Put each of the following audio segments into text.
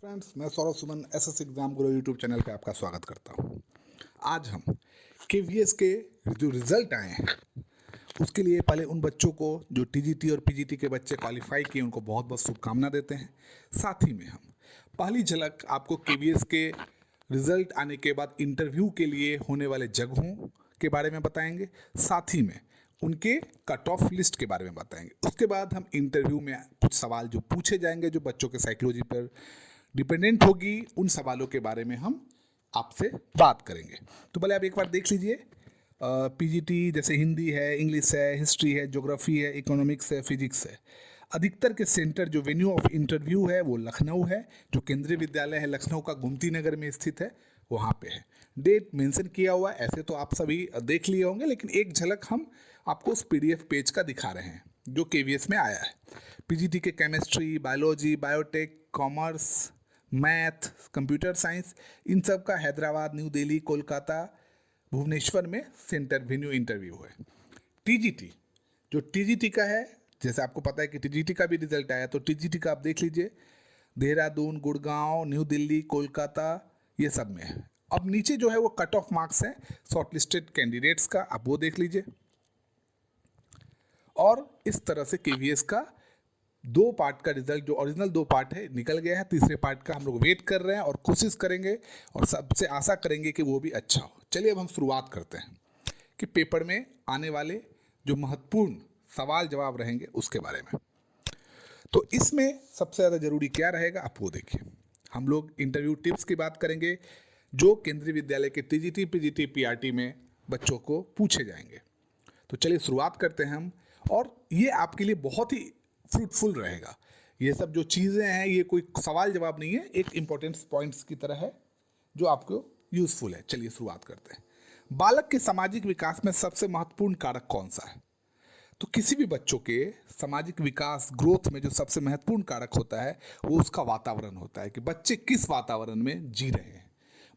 Friends, मैं Saurabh Suman SS exam गुरु YouTube channel पे आपका स्वागत करता हूँ। आज हम केवीएस के जो रिजल्ट आए हैं उसके लिए पहले उन बच्चों को जो टीजीटी और पीजीटी के बच्चे क्वालिफाई किए उनको बहुत बहुत शुभकामना देते हैं। साथ ही में हम पहली झलक आपको केवीएस के रिजल्ट आने के बाद इंटरव्यू के लिए होने वाले जगहों के बारे में बताएंगे, साथ ही में उनके कट ऑफ लिस्ट के बारे में बताएंगे। उसके बाद हम इंटरव्यू में कुछ सवाल जो पूछे जाएंगे जो बच्चों के साइकोलॉजी पर डिपेंडेंट होगी, उन सवालों के बारे में हम आपसे बात करेंगे। तो पहले आप एक बार देख लीजिए, पीजीटी जैसे हिंदी है, इंग्लिश है, हिस्ट्री है, ज्योग्राफी है, इकोनॉमिक्स है, फिजिक्स है। अधिकतर के सेंटर जो वेन्यू ऑफ इंटरव्यू है वो लखनऊ है। जो केंद्रीय विद्यालय है लखनऊ का गोमती नगर में स्थित है, वहाँ पे है। डेट मेंशन किया हुआ है, ऐसे तो आप सभी देख लिए होंगे, लेकिन एक झलक हम आपको उस पीडीएफ पेज का दिखा रहे हैं जो केवीएस में आया है। पीजीटी के chemistry, biology, biotech, commerce, math, computer science, इन सब का हैदराबाद, न्यू दिल्ली, कोलकाता, भुवनेश्वर में सेंटर वेन्यू इंटरव्यू है। टीजीटी जो टीजीटी का है, जैसे आपको पता है कि टीजीटी का भी रिजल्ट आया, तो टीजीटी का आप देख लीजिए, देहरादून, गुड़गांव, न्यू दिल्ली, कोलकाता, ये सब में है। अब नीचे जो है वो कट ऑफ मार्क्स है शॉर्टलिस्टेड कैंडिडेट्स का, आप वो देख लीजिए। और इस तरह से केवीएस का दो पार्ट का रिजल्ट, जो ओरिजिनल दो पार्ट है, निकल गया है। तीसरे पार्ट का हम लोग वेट कर रहे हैं और कोशिश करेंगे और सबसे आशा करेंगे कि वो भी अच्छा हो। चलिए अब हम शुरुआत करते हैं कि पेपर में आने वाले जो महत्वपूर्ण सवाल जवाब रहेंगे उसके बारे में। तो इसमें सबसे ज़्यादा जरूरी क्या रहेगा आप वो देखिए। हम लोग इंटरव्यू टिप्स की बात करेंगे जो केंद्रीय विद्यालय के टीजीटी, पीजीटी, पीआरटी में बच्चों को पूछे जाएंगे। तो चलिए शुरुआत करते हैं हम, और ये आपके लिए बहुत ही फ्रूटफुल रहेगा। ये सब जो चीज़ें हैं ये कोई सवाल जवाब नहीं है, एक इंपॉर्टेंट पॉइंट्स की तरह है जो आपको यूजफुल है। चलिए शुरुआत करते हैं। बालक के सामाजिक विकास में सबसे महत्वपूर्ण कारक कौन सा है? तो किसी भी बच्चों के सामाजिक विकास, ग्रोथ में जो सबसे महत्वपूर्ण कारक होता है वो उसका वातावरण होता है कि बच्चे किस वातावरण में जी रहे हैं।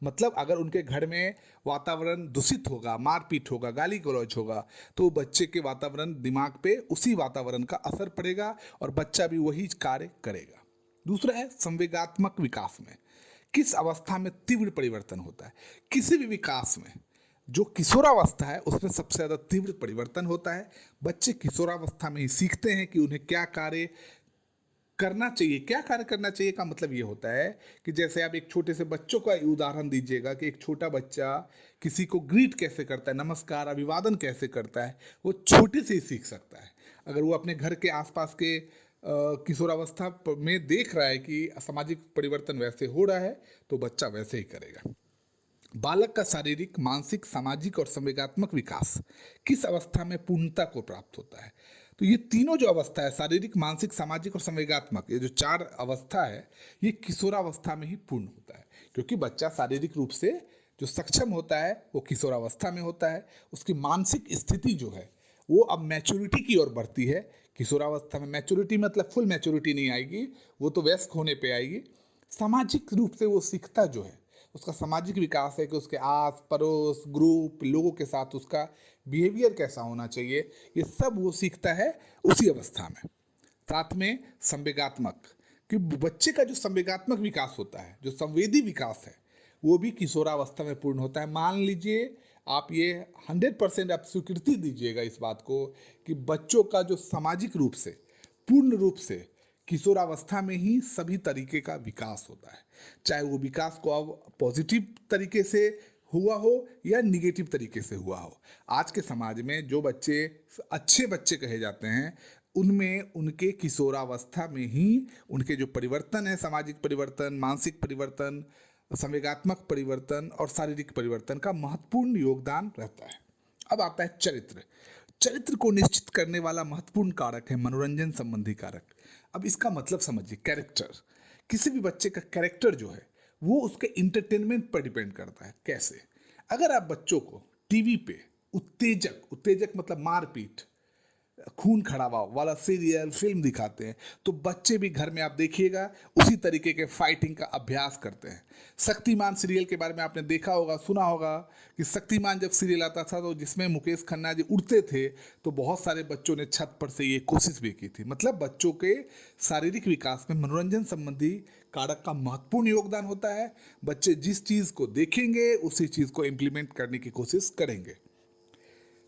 मतलब अगर उनके घर में वातावरण दूषित होगा, मारपीट होगा, गाली गलौज होगा, तो बच्चे के वातावरण दिमाग पे उसी वातावरण का असर पड़ेगा और बच्चा भी वही कार्य करेगा। दूसरा है संवेगात्मक विकास में किस अवस्था में तीव्र परिवर्तन होता है। किसी भी विकास में जो किशोरावस्था है उसमें सबसे ज़्यादा तीव्र परिवर्तन होता है। बच्चे किशोरावस्था में ही सीखते हैं कि उन्हें क्या कार्य करना चाहिए। क्या कार्य करना चाहिए का मतलब ये होता है कि जैसे आप एक छोटे से बच्चों का उदाहरण दीजिएगा कि एक छोटा बच्चा किसी को ग्रीट कैसे करता है, नमस्कार, अभिवादन कैसे करता है, वो छोटे से ही सीख सकता है। अगर वो अपने घर के आसपास के किशोरावस्था में देख रहा है कि सामाजिक परिवर्तन वैसे हो रहा है तो बच्चा वैसे ही करेगा। बालक का शारीरिक, मानसिक, सामाजिक और संवेगात्मक विकास किस अवस्था में पूर्णता को प्राप्त होता है? तो ये तीनों जो अवस्था है, शारीरिक, मानसिक, सामाजिक और संवेगात्मक, ये जो चार अवस्था है ये किशोरावस्था में ही पूर्ण होता है। क्योंकि बच्चा शारीरिक रूप से जो सक्षम होता है वो किशोरावस्था में होता है। उसकी मानसिक स्थिति जो है वो अब मैच्योरिटी की ओर बढ़ती है। किशोरावस्था में मैच्योरिटी मतलब फुल मैच्योरिटी नहीं आएगी, वो तो वयस्क होने पे आएगी। सामाजिक रूप से वो सीखता जो है, उसका सामाजिक विकास है कि उसके आस पड़ोस, ग्रुप, लोगों के साथ उसका बिहेवियर कैसा होना चाहिए, ये सब वो सीखता है उसी अवस्था में। साथ में संवेगात्मक, कि बच्चे का जो संवेगात्मक विकास होता है, जो संवेदी विकास है, वो भी किशोरावस्था में पूर्ण होता है। मान लीजिए आप ये 100% आप स्वीकृति दीजिएगा इस बात को कि बच्चों का जो सामाजिक रूप से पूर्ण रूप से किशोरावस्था में ही सभी तरीके का विकास होता है। चाहे वो विकास को अब पॉजिटिव तरीके से हुआ हो या निगेटिव तरीके से हुआ हो। आज के समाज में जो बच्चे अच्छे बच्चे कहे जाते हैं उनमें उनके किशोरावस्था में ही उनके जो परिवर्तन है, सामाजिक परिवर्तन, मानसिक परिवर्तन, संवेगात्मक परिवर्तन और शारीरिक परिवर्तन का महत्वपूर्ण योगदान रहता है। अब आता है चरित्र। चरित्र को निश्चित करने वाला महत्वपूर्ण कारक है मनोरंजन संबंधी कारक। अब इसका मतलब समझिए, कैरेक्टर, किसी भी बच्चे का कैरेक्टर जो है वो उसके इंटरटेनमेंट पर डिपेंड करता है। कैसे? अगर आप बच्चों को टीवी पे उत्तेजक, उत्तेजक मतलब मारपीट, खून खराबा वाला सीरियल, फिल्म दिखाते हैं तो बच्चे भी घर में आप देखिएगा उसी तरीके के फाइटिंग का अभ्यास करते हैं। शक्तिमान सीरियल के बारे में आपने देखा होगा, सुना होगा कि शक्तिमान जब सीरियल आता था तो जिसमें मुकेश खन्ना जी उड़ते थे तो बहुत सारे बच्चों ने छत पर से ये कोशिश भी की थी। मतलब बच्चों के शारीरिक विकास में मनोरंजन संबंधी कारक का महत्वपूर्ण योगदान होता है। बच्चे जिस चीज़ को देखेंगे उसी चीज़ को इम्प्लीमेंट करने की कोशिश करेंगे।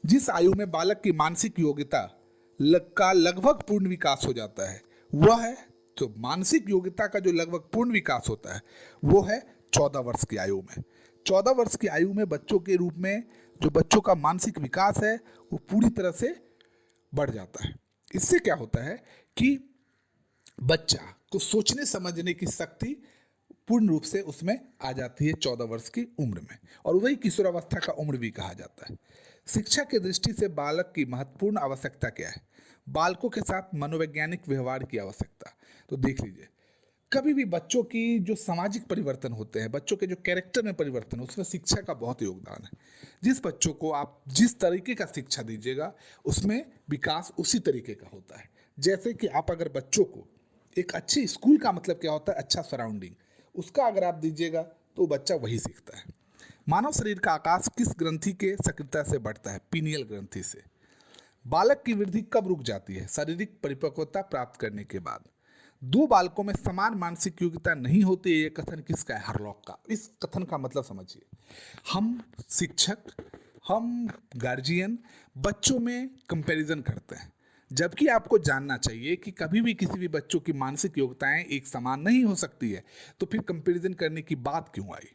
जिस आयु में बालक की मानसिक योग्यता का लगभग पूर्ण विकास हो जाता है वह है, तो मानसिक योग्यता का जो लगभग पूर्ण विकास होता है वो है 14 वर्ष की आयु में। 14 वर्ष की आयु में बच्चों के रूप में जो बच्चों का मानसिक विकास है वो पूरी तरह से बढ़ जाता है। इससे क्या होता है कि बच्चा को सोचने समझने की शक्ति पूर्ण रूप से उसमें आ जाती है 14 वर्ष की उम्र में, और वही किशोरावस्था का उम्र भी कहा जाता है। शिक्षा की दृष्टि से बालक की महत्वपूर्ण आवश्यकता क्या है? बालकों के साथ मनोवैज्ञानिक व्यवहार की आवश्यकता। तो देख लीजिए, कभी भी बच्चों की जो सामाजिक परिवर्तन होते हैं, बच्चों के जो कैरेक्टर में परिवर्तन, उसमें शिक्षा का बहुत योगदान है। जिस बच्चों को आप जिस तरीके का शिक्षा दीजिएगा उसमें विकास उसी तरीके का होता है। जैसे कि आप अगर बच्चों को एक अच्छी स्कूल का मतलब क्या होता है? अच्छा सराउंडिंग, उसका अगर आप दीजिएगा तो बच्चा वही सीखता है। मानव शरीर का आकाश किस ग्रंथि के सक्रियता से बढ़ता है? पीनियल ग्रंथि से। बालक की वृद्धि कब रुक जाती है? शारीरिक परिपक्वता प्राप्त करने के बाद। दो बालकों में समान मानसिक योग्यता नहीं होती है, ये कथन किसका है? हरलॉक का। इस कथन का मतलब समझिए, हम शिक्षक, हम गार्जियन बच्चों में कंपैरिजन करते हैं, जबकि आपको जानना चाहिए कि कभी भी किसी भी बच्चों की मानसिक योग्यताएं एक समान नहीं हो सकती है, तो फिर कंपैरिजन करने की बात क्यों आई?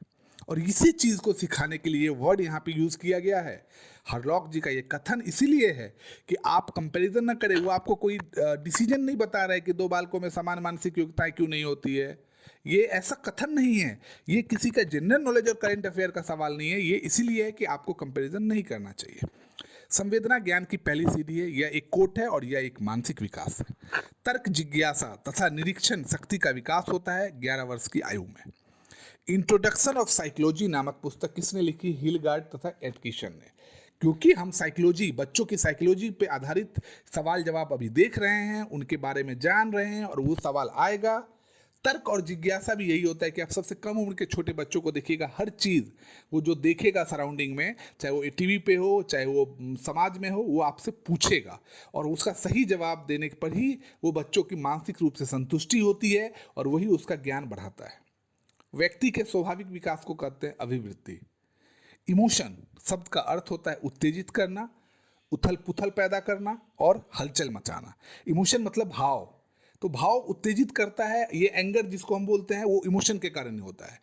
और इसी चीज को सिखाने के लिए वर्ड यहाँ पे यूज किया गया है। हरलॉक जी का ये कथन इसीलिए है कि आप कंपैरिजन ना करें। वो आपको कोई डिसीजन नहीं बता रहा है कि दो बालकों में समान मानसिक योग्यताएं क्यों नहीं होती है। ये ऐसा कथन नहीं है, ये किसी का जनरल नॉलेज और करंट अफेयर का सवाल नहीं है। ये इसीलिए है कि आपको कंपैरिजन नहीं करना चाहिए। संवेदना ज्ञान की पहली सीढ़ी है, यह एक कोट है और यह एक मानसिक विकास है। तर्क, जिज्ञासा तथा निरीक्षण शक्ति का विकास होता है 11 वर्ष की आयु में। इंट्रोडक्शन ऑफ साइकोलॉजी नामक पुस्तक किसने लिखी? हिलगार्ड तथा एटकिंसन ने। क्योंकि हम साइकोलॉजी, बच्चों की साइकोलॉजी पे आधारित सवाल जवाब अभी देख रहे हैं, उनके बारे में जान रहे हैं और वो सवाल आएगा। तर्क और जिज्ञासा भी यही होता है कि आप सबसे कम उम्र के छोटे बच्चों को देखिएगा, हर चीज़ वो जो देखेगा सराउंडिंग में, चाहे वो टीवी पे हो चाहे वो समाज में हो, वो आपसे पूछेगा और उसका सही जवाब देने पर ही वो बच्चों की मानसिक रूप से संतुष्टि होती है और वही उसका ज्ञान बढ़ाता है। व्यक्ति के स्वाभाविक विकास को कहते हैं अभिवृत्ति। इमोशन शब्द का अर्थ होता है उत्तेजित करना, उथल पुथल पैदा करना और हलचल मचाना। इमोशन मतलब भाव, तो भाव उत्तेजित करता है। ये एंगर जिसको हम बोलते हैं वो इमोशन के कारण ही होता है।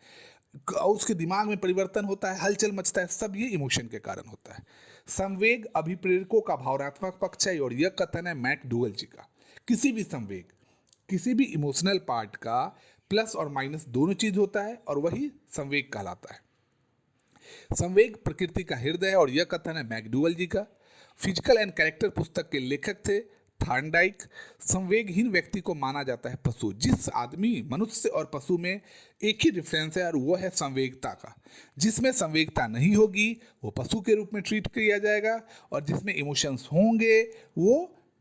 उसके दिमाग में परिवर्तन होता है, हलचल मचता है, सब ये इमोशन के कारण होता है। संवेग अभिप्रेरकों का भावनात्मक पक्ष है और यह कथन है मैकडूगल जी का। किसी भी संवेग, किसी भी इमोशनल पार्ट का प्लस और माइनस दोनों चीज होता है और वही संवेग कहलाता है। संवेग प्रकृति का हृदय है और यह कथन है मैकडूगल जी का। फिजिकल एंड कैरेक्टर पुस्तक के लेखक थे थॉर्नडाइक। संवेगहीन व्यक्ति को माना जाता है पशु। जिस आदमी, मनुष्य और पशु में एक ही डिफरेंस है और वो है संवेगता का। जिसमें संवेगता नहीं होगी वो पशु के रूप में ट्रीट किया जाएगा और जिसमें इमोशंस होंगे वो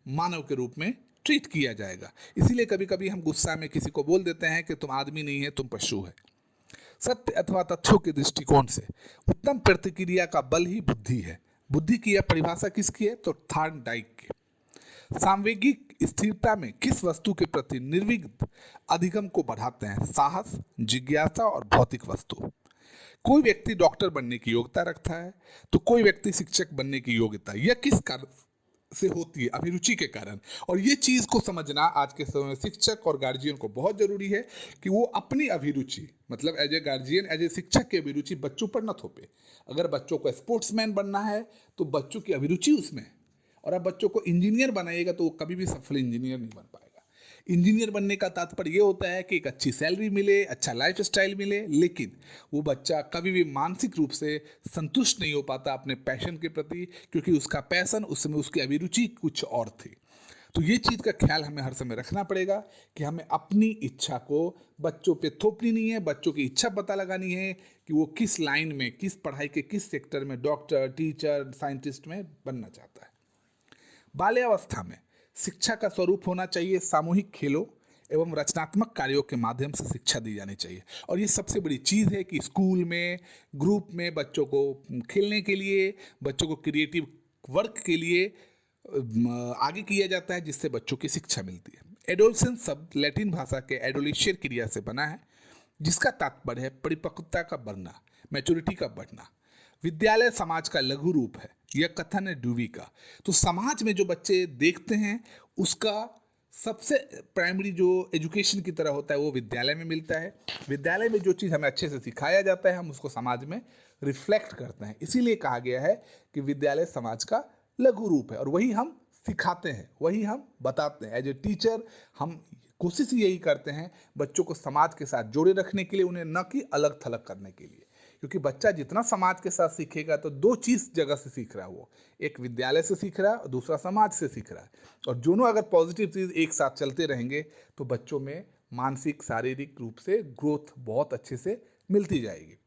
मानव के रूप में ट्रीट किया जाएगा। इसीलिए कभी कभी हम गुस्सा में किसी को बोल देते हैं कि तुम आदमी नहीं है, तुम पशु है। सत्य अथवा तथ्यों के दृष्टिकोण से उत्तम प्रतिक्रिया का बल ही बुद्धि है। बुद्धि की यह परिभाषा किसकी है? तो थॉर्नडाइक की। सांवेगिक स्थिरता में किस वस्तु के प्रति निर्विघ्न अधिगम को बढ़ाते हैं? साहस, जिज्ञासा और भौतिक वस्तु। कोई व्यक्ति डॉक्टर बनने की योग्यता रखता है तो कोई व्यक्ति शिक्षक बनने की योग्यता, यह किस कारण से होती है? अभिरुचि के कारण। और ये चीज को समझना आज के समय में शिक्षक और गार्जियन को बहुत जरूरी है कि वो अपनी अभिरुचि, मतलब as a guardian, as a शिक्षक की अभिरुचि बच्चों पर न थोपे। अगर बच्चों को स्पोर्ट्समैन बनना है तो बच्चों की अभिरुचि उसमें है, और आप बच्चों को इंजीनियर बनाइएगा तो वो कभी भी सफल इंजीनियर नहीं बन पाएगा। इंजीनियर बनने का तात्पर्य ये होता है कि एक अच्छी सैलरी मिले, अच्छा लाइफ स्टाइल मिले, लेकिन वो बच्चा कभी भी मानसिक रूप से संतुष्ट नहीं हो पाता अपने पैशन के प्रति, क्योंकि उसका पैशन, उसमें उसकी अभिरुचि कुछ और थी। तो ये चीज़ का ख्याल हमें हर समय रखना पड़ेगा कि हमें अपनी इच्छा को बच्चों पे थोपनी नहीं है, बच्चों की इच्छा पता लगानी है कि वो किस लाइन में, किस पढ़ाई के किस सेक्टर में, डॉक्टर, टीचर, साइंटिस्ट में बनना चाहता है। बाल्यावस्था में शिक्षा का स्वरूप होना चाहिए सामूहिक खेलों एवं रचनात्मक कार्यों के माध्यम से शिक्षा दी जानी चाहिए। और ये सबसे बड़ी चीज़ है कि स्कूल में, ग्रुप में बच्चों को खेलने के लिए, बच्चों को क्रिएटिव वर्क के लिए आगे किया जाता है, जिससे बच्चों की शिक्षा मिलती है। एडोलसेंस शब्द लैटिन भाषा के एडोलिशियर क्रिया से बना है, जिसका तात्पर्य है परिपक्वता का बढ़ना, मैच्योरिटी का बढ़ना। विद्यालय समाज का लघु रूप है, यह कथन है ड्यूवी का। तो समाज में जो बच्चे देखते हैं उसका सबसे प्राइमरी जो एजुकेशन की तरह होता है वो विद्यालय में मिलता है। विद्यालय में जो चीज़ हमें अच्छे से सिखाया जाता है हम उसको समाज में रिफ्लेक्ट करते हैं। इसीलिए कहा गया है कि विद्यालय समाज का लघु रूप है और वही हम सिखाते हैं, वही हम बताते हैं। एज ए टीचर हम कोशिश यही करते हैं बच्चों को समाज के साथ जोड़े रखने के लिए, उन्हें न कि अलग थलग करने के लिए। क्योंकि बच्चा जितना समाज के साथ सीखेगा तो दो चीज़ जगह से सीख रहा है वो, एक विद्यालय से सीख रहा है और दूसरा समाज से सीख रहा है। और दोनों अगर पॉजिटिव चीज़ एक साथ चलते रहेंगे तो बच्चों में मानसिक शारीरिक रूप से ग्रोथ बहुत अच्छे से मिलती जाएगी।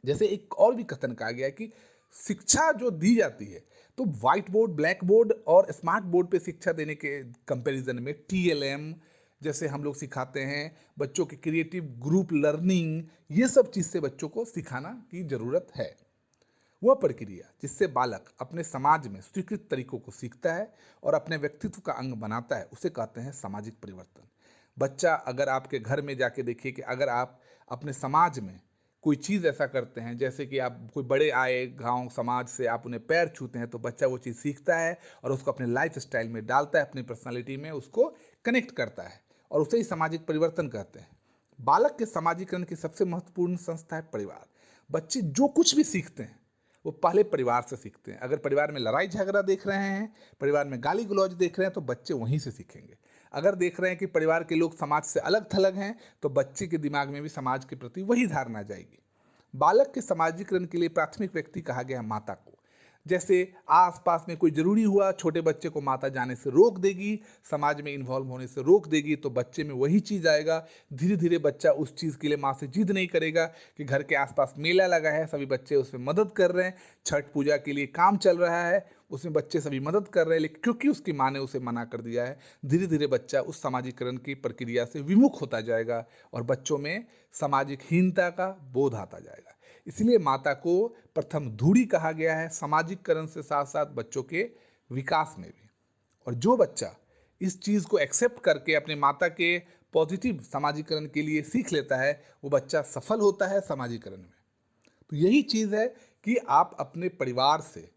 जैसे एक और भी कथन कहा गया है कि शिक्षा जो दी जाती है तो व्हाइट बोर्ड, ब्लैक बोर्ड और स्मार्ट बोर्ड पे शिक्षा देने के कंपैरिजन में TLM जैसे हम लोग सिखाते हैं, बच्चों की क्रिएटिव ग्रुप लर्निंग, ये सब चीज़ से बच्चों को सिखाना की ज़रूरत है। वह प्रक्रिया जिससे बालक अपने समाज में स्वीकृत तरीकों को सीखता है और अपने व्यक्तित्व का अंग बनाता है उसे कहते हैं सामाजिक परिवर्तन। बच्चा अगर आपके घर में जाके देखिए कि अगर आप अपने समाज में कोई चीज़ ऐसा करते हैं, जैसे कि आप कोई बड़े आए गांव समाज से आप उन्हें पैर छूते हैं, तो बच्चा वो चीज़ सीखता है और उसको अपने लाइफ स्टाइल में डालता है, अपनी पर्सनालिटी में उसको कनेक्ट करता है और उसे ही सामाजिक परिवर्तन कहते हैं। बालक के समाजीकरण की सबसे महत्वपूर्ण संस्था है परिवार। बच्चे जो कुछ भी सीखते हैं वो पहले परिवार से सीखते हैं। अगर परिवार में लड़ाई झगड़ा देख रहे हैं, परिवार में गाली गलौज देख रहे हैं तो बच्चे वहीं से सीखेंगे। अगर देख रहे हैं कि परिवार के लोग समाज से अलग थलग हैं तो बच्चे के दिमाग में भी समाज के प्रति वही धारणा जाएगी। बालक के समाजीकरण के लिए प्राथमिक व्यक्ति कहा गया है माता को। जैसे आसपास में कोई जरूरी हुआ, छोटे बच्चे को माता जाने से रोक देगी, समाज में इन्वॉल्व होने से रोक देगी, तो बच्चे में वही चीज़ आएगा। धीरे धीरे बच्चा उस चीज़ के लिए माँ से जिद नहीं करेगा कि घर के आसपास मेला लगा है, सभी बच्चे उसमें मदद कर रहे हैं, छठ पूजा के लिए काम चल रहा है, उसमें बच्चे सभी मदद कर रहे हैं, लेकिन क्योंकि उसकी माँ ने उसे मना कर दिया है, धीरे धीरे बच्चा उस सामाजिकरण की प्रक्रिया से विमुख होता जाएगा और बच्चों में सामाजिक हीनता का बोध आता जाएगा। इसलिए माता को प्रथम धूड़ी कहा गया है सामाजिकरण से साथ साथ बच्चों के विकास में भी। और जो बच्चा इस चीज़ को एक्सेप्ट करके अपने माता के पॉजिटिव सामाजिकरण के लिए सीख लेता है वो बच्चा सफल होता है सामाजिकरण में। तो यही चीज़ है कि आप अपने परिवार से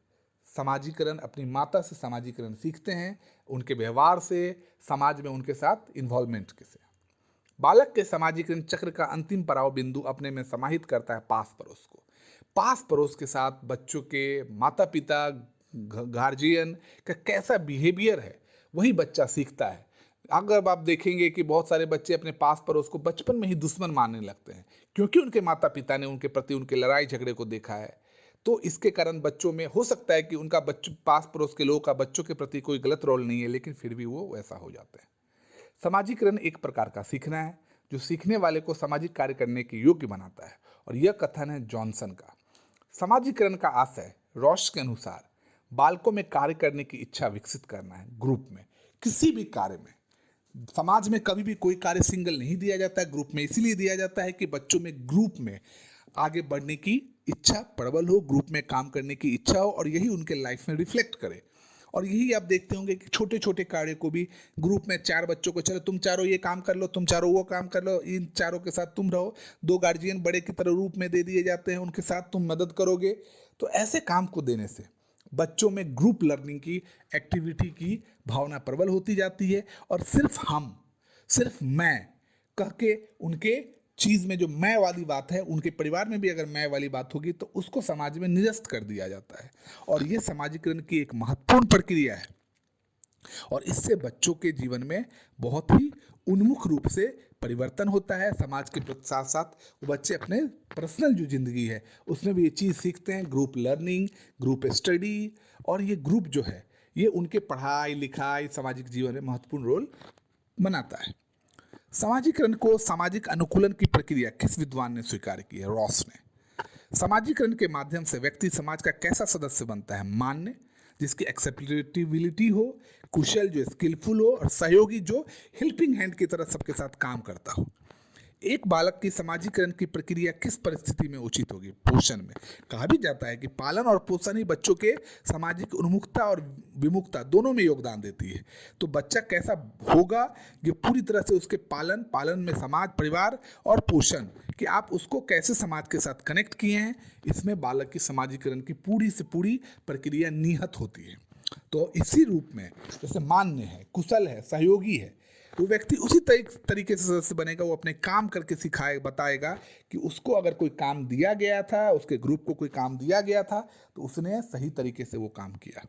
सामाजिकरण, अपनी माता से सामाजिकरण सीखते हैं, उनके व्यवहार से, समाज में उनके साथ इन्वॉल्वमेंट के से। बालक के सामाजिकरण चक्र का अंतिम पड़ाव बिंदु अपने में समाहित करता है पास पड़ोस को। पास पड़ोस के साथ बच्चों के माता पिता, गार्जियन का कैसा बिहेवियर है वही बच्चा सीखता है। अगर आप देखेंगे कि बहुत सारे बच्चे अपने पास पड़ोस को बचपन में ही दुश्मन मानने लगते हैं क्योंकि उनके माता पिता ने उनके प्रति उनके लड़ाई झगड़े को देखा है। तो इसके कारण बच्चों में हो सकता है कि उनका पास पड़ोस के लोगों का बच्चों के प्रति कोई गलत रोल नहीं है, लेकिन फिर भी वो वैसा हो जाते हैं। सामाजिकरण एक प्रकार का सीखना है जो सीखने वाले को सामाजिक कार्य करने के योग्य बनाता है और यह कथन है जॉनसन का। सामाजिकरण का आशय रॉश के अनुसार बालकों में कार्य करने की इच्छा विकसित करना है। ग्रुप में, किसी भी कार्य में, समाज में कभी भी कोई कार्य सिंगल नहीं दिया जाता है, ग्रुप में इसीलिए दिया जाता है कि बच्चों में ग्रुप में आगे बढ़ने की इच्छा प्रबल हो, ग्रुप में काम करने की इच्छा हो और यही उनके लाइफ में रिफ्लेक्ट करे। और यही आप देखते होंगे कि छोटे छोटे कार्य को भी ग्रुप में 4 बच्चों को, चलो तुम चारों ये काम कर लो, तुम चारों वो काम कर लो, इन चारों के साथ तुम रहो, 2 गार्जियन बड़े की तरह रूप में दे दिए जाते हैं, उनके साथ तुम मदद करोगे। तो ऐसे काम को देने से बच्चों में ग्रुप लर्निंग की एक्टिविटी की भावना प्रबल होती जाती है और सिर्फ मैं कह के उनके चीज़ में जो मैं वाली बात है, उनके परिवार में भी अगर मैं वाली बात होगी तो उसको समाज में निरस्त कर दिया जाता है। और ये सामाजिकरण की एक महत्वपूर्ण प्रक्रिया है और इससे बच्चों के जीवन में बहुत ही उन्मुख रूप से परिवर्तन होता है। समाज के साथ साथ वो बच्चे अपने पर्सनल जो जिंदगी है उसमें भी ये चीज़ सीखते हैं, ग्रुप लर्निंग, ग्रुप स्टडी। और ये ग्रुप जो है ये उनके पढ़ाई लिखाई सामाजिक जीवन में महत्वपूर्ण रोल बनाता है। सामाजिकरण को सामाजिक अनुकूलन की प्रक्रिया किस विद्वान ने स्वीकार की है? रॉस ने। सामाजिकरण के माध्यम से व्यक्ति समाज का कैसा सदस्य बनता है? मान्य, जिसकी एक्सेप्टेबिलिटी हो, कुशल जो स्किलफुल हो और सहयोगी जो हेल्पिंग हैंड की तरह सबके साथ काम करता हो। एक बालक की समाजीकरण की प्रक्रिया किस परिस्थिति में उचित होगी? पोषण में। कहा भी जाता है कि पालन और पोषण ही बच्चों के सामाजिक उन्मुखता और विमुखता दोनों में योगदान देती है। तो बच्चा कैसा होगा, ये पूरी तरह से उसके पालन में समाज, परिवार और पोषण कि आप उसको कैसे समाज के साथ कनेक्ट किए हैं, इसमें बालक की समाजीकरण की पूरी से पूरी प्रक्रिया निहित होती है। तो इसी रूप में जैसे मान्य है, कुशल है, सहयोगी है, वो व्यक्ति उसी तरीके से सदस्य बनेगा। वो अपने काम करके सिखाए बताएगा कि उसको अगर कोई काम दिया गया था, उसके ग्रुप को कोई काम दिया गया था, तो उसने सही तरीके से वो काम किया।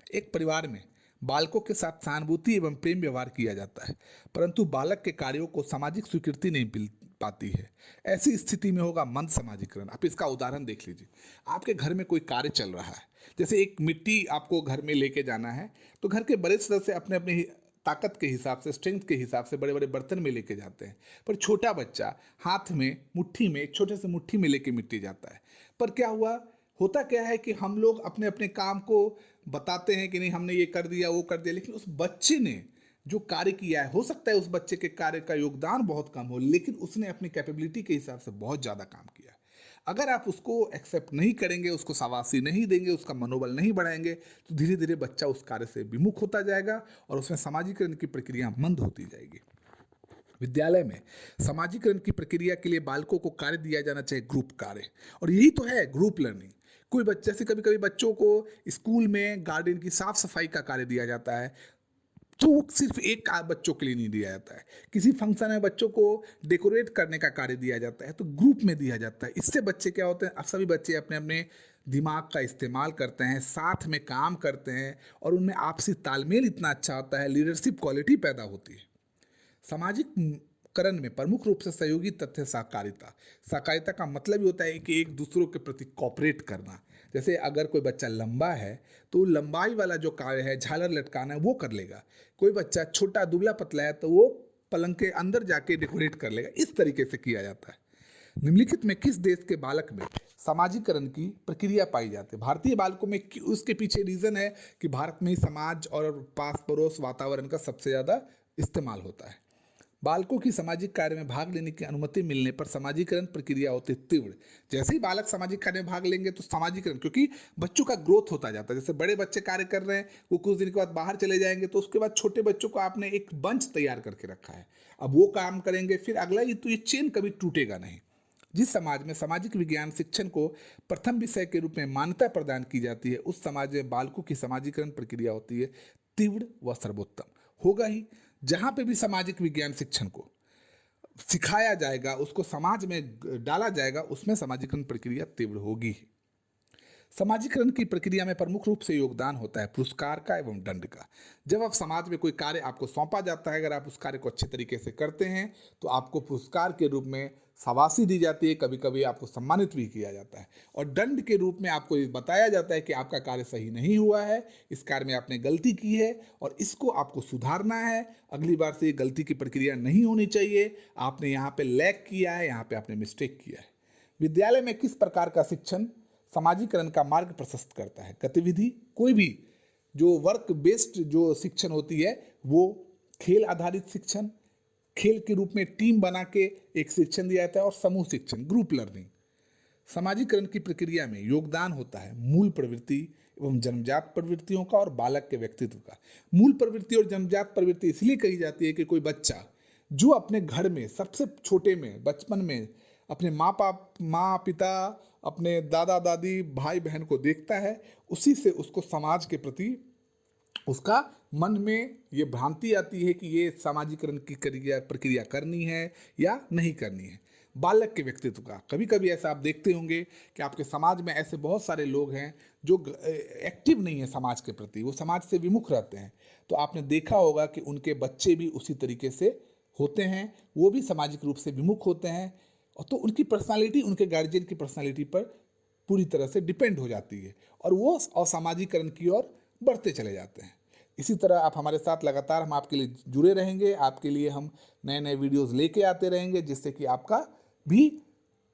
एक परिवार में बालकों के साथ सहानुभूति एवं प्रेम व्यवहार किया जाता है, परंतु बालक के कार्यों को सामाजिक स्वीकृति नहीं मिल पाती है। ऐसी स्थिति में होगा मंद समाजीकरण। आप इसका उदाहरण देख लीजिए। आपके घर में कोई कार्य चल रहा है, जैसे एक मिट्टी आपको घर में लेके जाना है, तो घर के बड़े सदस्य अपने अपने ताकत के हिसाब से, स्ट्रेंथ के हिसाब से बड़े बड़े बर्तन में लेके जाते हैं, पर छोटा बच्चा हाथ में, मुट्ठी में, छोटे से मुट्ठी में लेके मिट्टी जाता है। पर क्या हुआ, होता क्या है कि हम लोग अपने अपने काम को बताते हैं कि नहीं हमने ये कर दिया, वो कर दिया, लेकिन उस बच्चे ने जो कार्य किया है, हो सकता है उस बच्चे के कार्य का योगदान बहुत कम हो, लेकिन उसने अपनी कैपेबिलिटी के हिसाब से बहुत ज़्यादा काम किया। अगर आप उसको एक्सेप्ट नहीं करेंगे, उसको शाबाशी नहीं देंगे, उसका मनोबल नहीं बढ़ाएंगे, तो धीरे धीरे बच्चा उस कार्य से विमुख होता जाएगा और उसमें समाजीकरण की प्रक्रिया मंद होती जाएगी। विद्यालय में समाजीकरण की प्रक्रिया के लिए बालकों को कार्य दिया जाना चाहिए, ग्रुप कार्य, और यही तो है ग्रुप लर्निंग। कोई बच्चे से कभी कभी बच्चों को स्कूल में गार्डन की साफ सफाई का कार्य दिया जाता है, तो वो सिर्फ एक बच्चों के लिए नहीं दिया जाता है। किसी फंक्शन में बच्चों को डेकोरेट करने का कार्य दिया जाता है, तो ग्रुप में दिया जाता है। इससे बच्चे क्या होते हैं, अब सभी बच्चे अपने अपने दिमाग का इस्तेमाल करते हैं, साथ में काम करते हैं, और उनमें आपसी तालमेल इतना अच्छा होता है, लीडरशिप क्वालिटी पैदा होती है। सामाजिक करण में प्रमुख रूप से सहयोगी तथ्य सहकारिता। सहकारिता का मतलब ही होता है कि एक दूसरों के प्रति कॉपरेट करना। जैसे अगर कोई बच्चा लंबा है तो लंबाई वाला जो कार्य है, झालर लटकाना है, वो कर लेगा। कोई बच्चा छोटा दुबला पतला है तो वो पलंग के अंदर जाके डेकोरेट कर लेगा। इस तरीके से किया जाता है। निम्नलिखित में किस देश के बालक में समाजीकरण की प्रक्रिया पाई जाती है? भारतीय बालकों में उसके पीछे रीजन है कि भारत में ही समाज और पास पड़ोस वातावरण का सबसे ज़्यादा इस्तेमाल होता है। बालकों की सामाजिक कार्य में भाग लेने की अनुमति मिलने पर समाजीकरण प्रक्रिया होती है तीव्र। जैसे ही बालक सामाजिक कार्य में भाग लेंगे तो समाजीकरण, क्योंकि बच्चों का ग्रोथ होता जाता है। जैसे बड़े बच्चे कार्य कर रहे हैं, वो कुछ दिन के बाद बाहर चले जाएंगे, तो उसके बाद छोटे बच्चों को आपने एक बंच तैयार करके रखा है, अब वो काम करेंगे, फिर अगला, ये तो ये चेन कभी टूटेगा नहीं। जिस समाज में सामाजिक विज्ञान शिक्षण को प्रथम विषय के रूप में मान्यता प्रदान की जाती है, उस समाज में बालकों की समाजीकरण प्रक्रिया होती है तीव्र व सर्वोत्तम। होगा ही। जहाँ पे भी सामाजिक विज्ञान शिक्षण को सिखाया जाएगा, उसको समाज में डाला जाएगा, उसमें समाजीकरण प्रक्रिया तीव्र होगी। समाजीकरण की प्रक्रिया में प्रमुख रूप से योगदान होता है पुरस्कार का एवं दंड का। जब आप समाज में कोई कार्य आपको सौंपा जाता है, अगर आप उस कार्य को अच्छे तरीके से करते हैं तो आपको पुरस्कार के रूप में शाबाशी दी जाती है, कभी कभी आपको सम्मानित भी किया जाता है, और दंड के रूप में आपको ये बताया जाता है कि आपका कार्य सही नहीं हुआ है, इस कार्य में आपने गलती की है और इसको आपको सुधारना है, अगली बार से ये गलती की प्रक्रिया नहीं होनी चाहिए, आपने यहाँ पे लैग किया है, यहाँ पे आपने मिस्टेक किया है। विद्यालय में किस प्रकार का शिक्षण समाजीकरण का मार्ग प्रशस्त करता है? गतिविधि, कोई भी जो वर्क बेस्ड जो शिक्षण होती है, वो खेल आधारित शिक्षण, खेल के रूप में टीम बना के एक शिक्षण दिया जाता है, और समूह शिक्षण, ग्रुप लर्निंग। समाजीकरण की प्रक्रिया में योगदान होता है मूल प्रवृत्ति एवं जन्मजात प्रवृत्तियों का और बालक के व्यक्तित्व का। मूल प्रवृत्ति और जन्मजात प्रवृत्ति इसलिए कही जाती है कि कोई बच्चा जो अपने घर में सबसे छोटे में, बचपन में अपने माँ पिता, अपने दादा दादी, भाई बहन को देखता है, उसी से उसको समाज के प्रति उसका मन में ये भ्रांति आती है कि ये सामाजिकरण की प्रक्रिया करनी है या नहीं करनी है। बालक के व्यक्तित्व का, कभी कभी ऐसा आप देखते होंगे कि आपके समाज में ऐसे बहुत सारे लोग हैं जो एक्टिव नहीं है समाज के प्रति, वो समाज से विमुख रहते हैं, तो आपने देखा होगा कि उनके बच्चे भी उसी तरीके से होते हैं, वो भी सामाजिक रूप से विमुख होते हैं, और तो उनकी पर्सनालिटी उनके गार्जियन की पर्सनालिटी पर पूरी तरह से डिपेंड हो जाती है और वो असामाजिकरण की ओर बढ़ते चले जाते हैं। इसी तरह आप हमारे साथ लगातार, हम आपके लिए जुड़े रहेंगे, आपके लिए हम नए नए वीडियोस लेके आते रहेंगे, जिससे कि आपका भी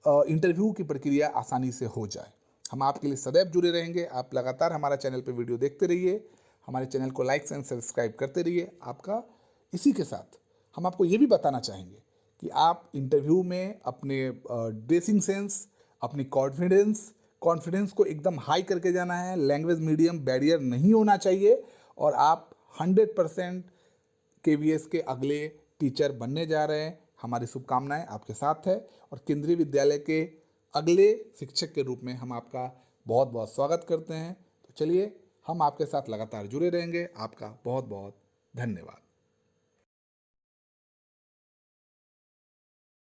इंटरव्यू की प्रक्रिया आसानी से हो जाए। हम आपके लिए सदैव जुड़े रहेंगे। आप लगातार हमारा चैनल पर वीडियो देखते रहिए, हमारे चैनल को लाइक एंड सब्सक्राइब करते रहिए। आपका इसी के साथ हम आपको ये भी बताना चाहेंगे कि आप इंटरव्यू में अपने ड्रेसिंग सेंस, अपनी कॉन्फिडेंस को एकदम हाई करके जाना है। लैंग्वेज मीडियम बैरियर नहीं होना चाहिए और आप 100% केवीएस के अगले टीचर बनने जा रहे हैं। हमारी शुभकामनाएं आपके साथ है और केंद्रीय विद्यालय के अगले शिक्षक के रूप में हम आपका बहुत बहुत स्वागत करते हैं। तो चलिए, हम आपके साथ लगातार जुड़े रहेंगे। आपका बहुत बहुत धन्यवाद।